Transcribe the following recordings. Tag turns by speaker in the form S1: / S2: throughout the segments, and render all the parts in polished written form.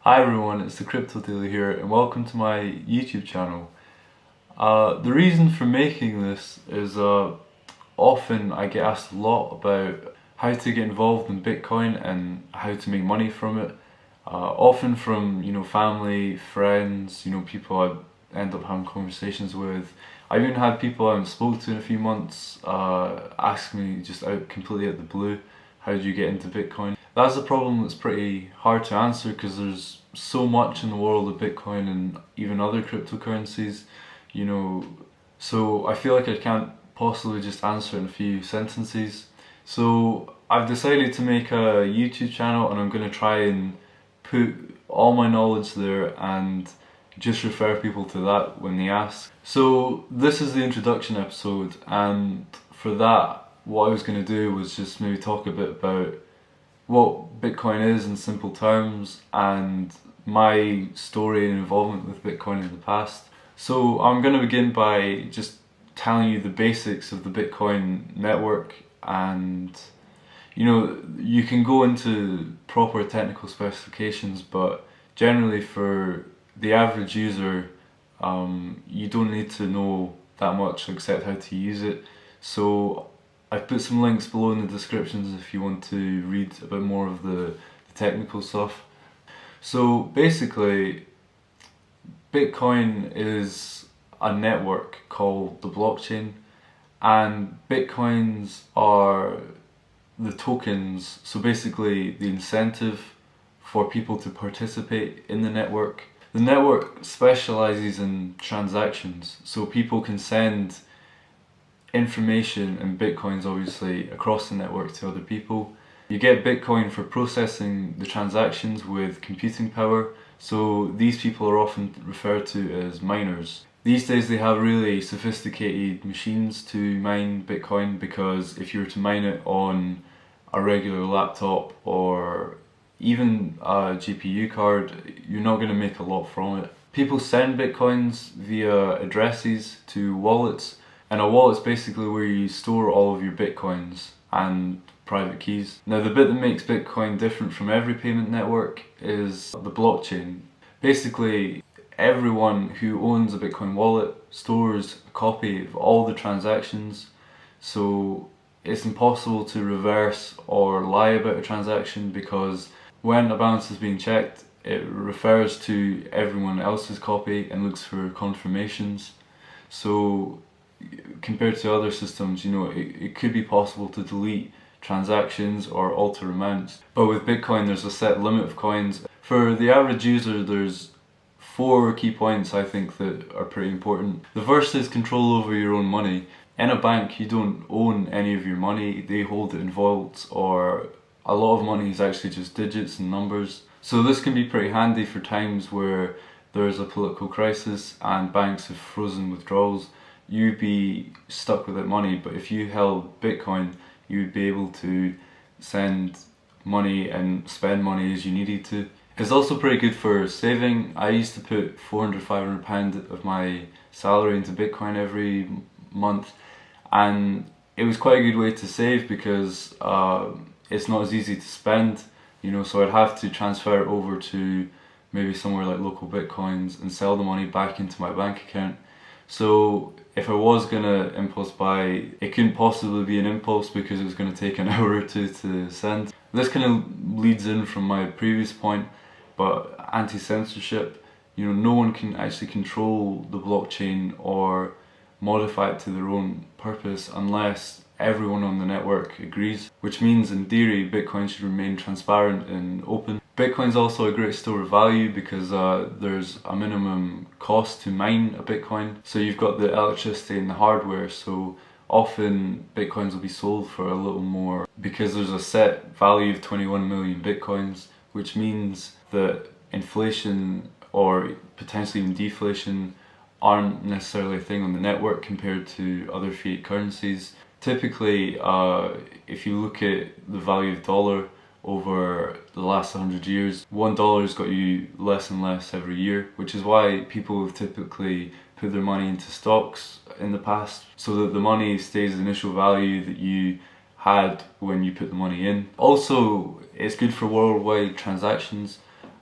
S1: Hi everyone, it's the Crypto Daily here and welcome to my YouTube channel. The reason for making this is often I get asked a lot about how to get involved in Bitcoin and how to make money from it. Often from family, friends, people I end up having conversations with. I've even had people I haven't spoken to in a few months ask me just completely out of the blue, how did you get into Bitcoin? That's a problem that's pretty hard to answer because there's so much in the world of Bitcoin and even other cryptocurrencies, so I feel like I can't possibly just answer in a few sentences. So I've decided to make a YouTube channel and I'm going to try and put all my knowledge there and just refer people to that when they ask. So this is the introduction episode, and for that what I was going to do was just maybe talk a bit about what Bitcoin is in simple terms and my story and involvement with Bitcoin in the past. So I'm going to begin by just telling you the basics of the Bitcoin network, and you can go into proper technical specifications, but generally for the average user you don't need to know that much except how to use it. So I've put some links below in the descriptions if you want to read a bit more of the technical stuff. So basically, Bitcoin is a network called the blockchain, and Bitcoins are the tokens, so basically the incentive for people to participate in the network. The network specializes in transactions, so people can send information and bitcoins obviously across the network to other people. You get Bitcoin for processing the transactions with computing power, so these people are often referred to as miners. These days they have really sophisticated machines to mine Bitcoin, because if you were to mine it on a regular laptop or even a GPU card, you're not going to make a lot from it. People send Bitcoins via addresses to wallets, and a wallet's basically where you store all of your Bitcoins and private keys. Now the bit that makes Bitcoin different from every payment network is the blockchain. Basically everyone who owns a Bitcoin wallet stores a copy of all the transactions, so it's impossible to reverse or lie about a transaction, because when a balance is being checked it refers to everyone else's copy and looks for confirmations. So compared to other systems, it could be possible to delete transactions or alter amounts, but with Bitcoin there's a set limit of coins. For the average user there's 4 key points I think that are pretty important. The first is control over your own money. In a bank you don't own any of your money, they hold it in vaults, or a lot of money is actually just digits and numbers. So this can be pretty handy for times where there's a political crisis and banks have frozen withdrawals. You'd be stuck without money, but if you held Bitcoin you'd be able to send money and spend money as you needed to. It's also pretty good for saving. I used to put £400–500 of my salary into Bitcoin every month, and it was quite a good way to save because it's not as easy to spend, so I'd have to transfer it over to maybe somewhere like Local Bitcoins and sell the money back into my bank account. So if I was gonna impulse buy, it couldn't possibly be an impulse because it was gonna take an hour or two to send. This kind of leads in from my previous point, but anti-censorship, no one can actually control the blockchain or modify it to their own purpose unless everyone on the network agrees, which means in theory Bitcoin should remain transparent and open. Bitcoin's also a great store of value because there's a minimum cost to mine a Bitcoin, so you've got the electricity and the hardware, so often Bitcoins will be sold for a little more because there's a set value of 21 million Bitcoins, which means that inflation or potentially even deflation aren't necessarily a thing on the network compared to other fiat currencies. Typically, if you look at the value of dollar over the last 100 years, $1 has got you less and less every year, which is why people have typically put their money into stocks in the past, so that the money stays the initial value that you had when you put the money in. Also, it's good for worldwide transactions.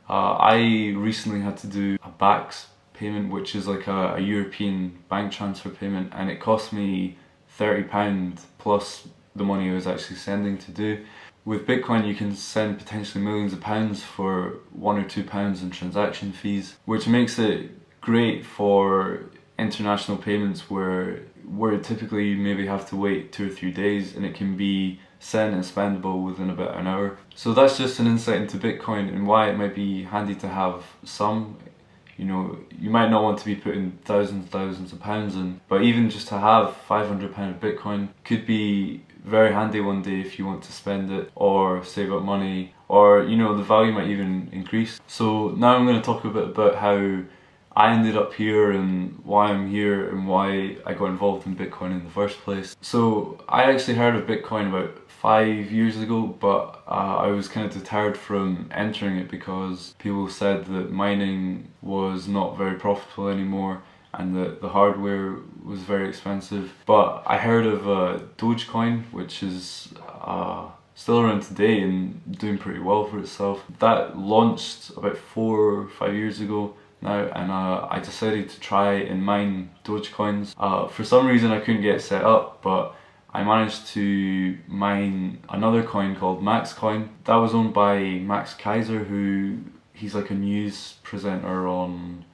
S1: I recently had to do a BACS payment, which is like a European bank transfer payment, and it cost me £30 plus the money I was actually sending to do. With Bitcoin you can send potentially millions of pounds for £1 or £2 in transaction fees, which makes it great for international payments where typically you maybe have to wait 2 or 3 days, and it can be sent and spendable within about an hour. So that's just an insight into Bitcoin and why it might be handy to have some. You know, you might not want to be putting thousands of pounds in, but even just to have £500 of Bitcoin could be very handy one day if you want to spend it or save up money, or you know, the value might even increase. So now I'm going to talk a bit about how I ended up here and why I'm here and why I got involved in Bitcoin in the first place. So I actually heard of Bitcoin about 5 years ago, but I was kind of deterred from entering it because people said that mining was not very profitable anymore and that the hardware was very expensive. But I heard of Dogecoin, which is still around today and doing pretty well for itself. That launched about 4 or 5 years ago now, and I decided to try and mine Dogecoins. For some reason I couldn't get it set up, but I managed to mine another coin called Max Coin. That was owned by Max Kaiser, he's like a news presenter on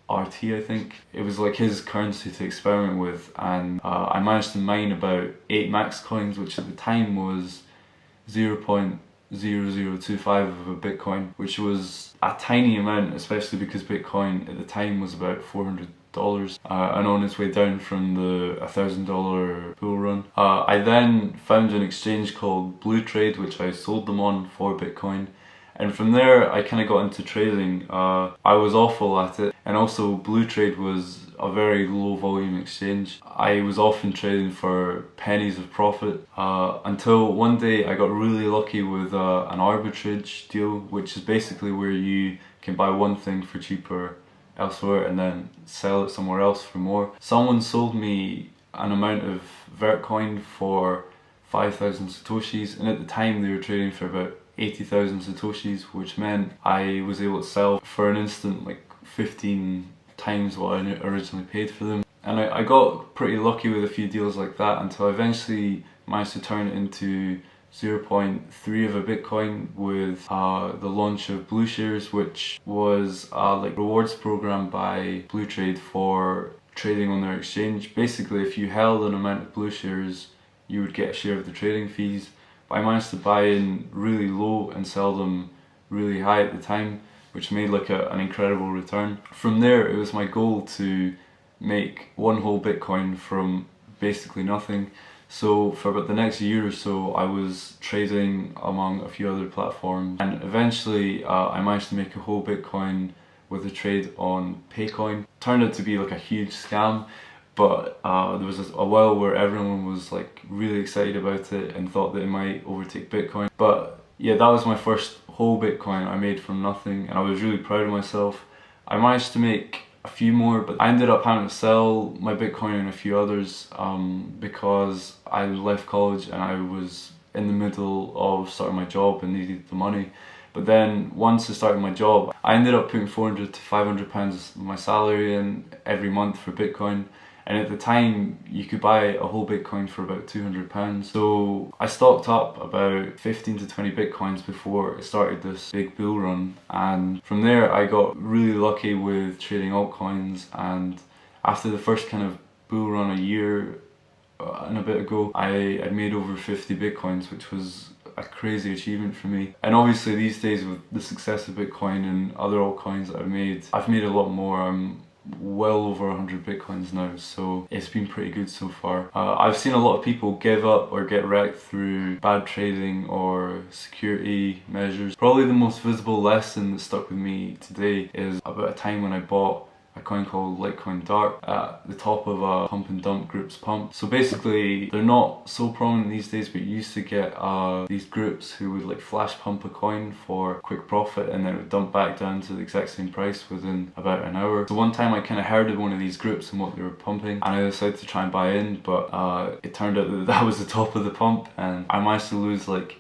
S1: RT, I think. It was like his currency to experiment with, and I managed to mine about 8 Max Coins, which at the time was 0.0025 of a Bitcoin, which was a tiny amount, especially because Bitcoin at the time was about $400 and on its way down from the $1,000 bull run. I then found an exchange called Blue Trade, which I sold them on for Bitcoin, and from there I kind of got into trading. I was awful at it, and also Blue Trade was a very low volume exchange. I was often trading for pennies of profit until one day I got really lucky with an arbitrage deal, which is basically where you can buy one thing for cheaper elsewhere and then sell it somewhere else for more. Someone sold me an amount of Vertcoin for 5,000 satoshis, and at the time they were trading for about 80,000 satoshis, which meant I was able to sell for an instant like 15 times what I originally paid for them. And I got pretty lucky with a few deals like that until I eventually managed to turn it into 0.3 of a Bitcoin with the launch of Blue Shares, which was like rewards program by Blue Trade for trading on their exchange. Basically, if you held an amount of Blue Shares, you would get a share of the trading fees. But I managed to buy in really low and sell them really high at the time, which made like an incredible return. From there, it was my goal to make one whole Bitcoin from basically nothing. So for about the next year or so, I was trading among a few other platforms, and eventually I managed to make a whole Bitcoin with a trade on Paycoin. Turned out to be like a huge scam, but there was a while where everyone was like really excited about it and thought that it might overtake Bitcoin. But yeah, that was my first whole Bitcoin I made from nothing, and I was really proud of myself. I managed to make a few more, but I ended up having to sell my Bitcoin and a few others because I left college and I was in the middle of starting my job and needed the money. But then once I started my job, I ended up putting 400 to 500 pounds of my salary in every month for Bitcoin. And at the time, you could buy a whole Bitcoin for about £200. So I stocked up about 15 to 20 Bitcoins before it started this big bull run. And from there, I got really lucky with trading altcoins. And after the first kind of bull run a year and a bit ago, I made over 50 Bitcoins, which was a crazy achievement for me. And obviously these days with the success of Bitcoin and other altcoins that I've made a lot more. I'm well over 100 Bitcoins now, so it's been pretty good so far. I've seen a lot of people give up or get wrecked through bad trading or security measures. Probably the most visible lesson that stuck with me today is about a time when I bought a coin called Litecoin Dark at the top of a pump and dump group's pump. So basically, they're not so prominent these days, but you used to get these groups who would like flash pump a coin for quick profit and then it would dump back down to the exact same price within about an hour. So one time I kind of heard of one of these groups and what they were pumping, and I decided to try and buy in, but it turned out that that was the top of the pump, and I managed to lose like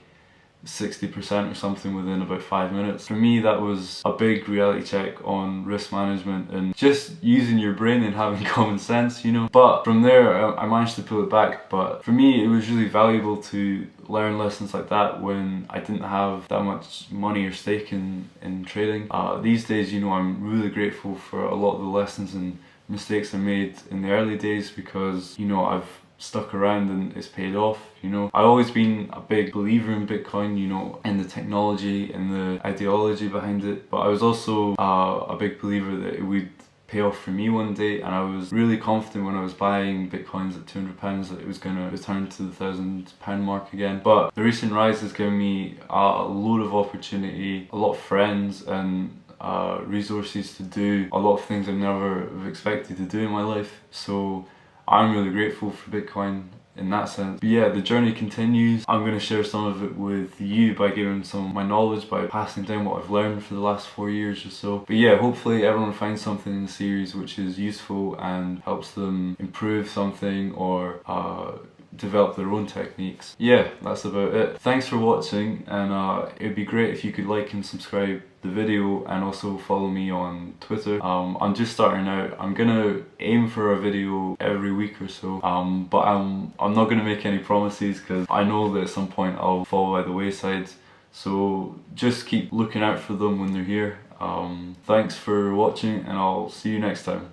S1: 60% or something within about 5 minutes. For me, that was a big reality check on risk management and just using your brain and having common sense, you know. But from there, I managed to pull it back. But for me, it was really valuable to learn lessons like that when I didn't have that much money or stake in trading. These days, you know, I'm really grateful for a lot of the lessons and mistakes I made in the early days, because, you know, I've stuck around and it's paid off, you know. I've always been a big believer in Bitcoin, you know, in the technology and the ideology behind it, but I was also a big believer that it would pay off for me one day, and I was really confident when I was buying Bitcoins at £200 that it was going to return to the £1,000 mark again. But the recent rise has given me a load of opportunity, a lot of friends, and resources to do a lot of things I've never have expected to do in my life. So I'm really grateful for Bitcoin in that sense. But yeah, the journey continues. I'm going to share some of it with you by giving some of my knowledge, by passing down what I've learned for the last 4 years or so. But yeah, hopefully everyone finds something in the series which is useful and helps them improve something or develop their own techniques. Yeah, that's about it. Thanks for watching, and it'd be great if you could like and subscribe the video and also follow me on Twitter. I'm just starting out. I'm gonna aim for a video every week or so, but I'm not gonna make any promises because I know that at some point I'll fall by the wayside, so just keep looking out for them when they're here. Thanks for watching, and I'll see you next time.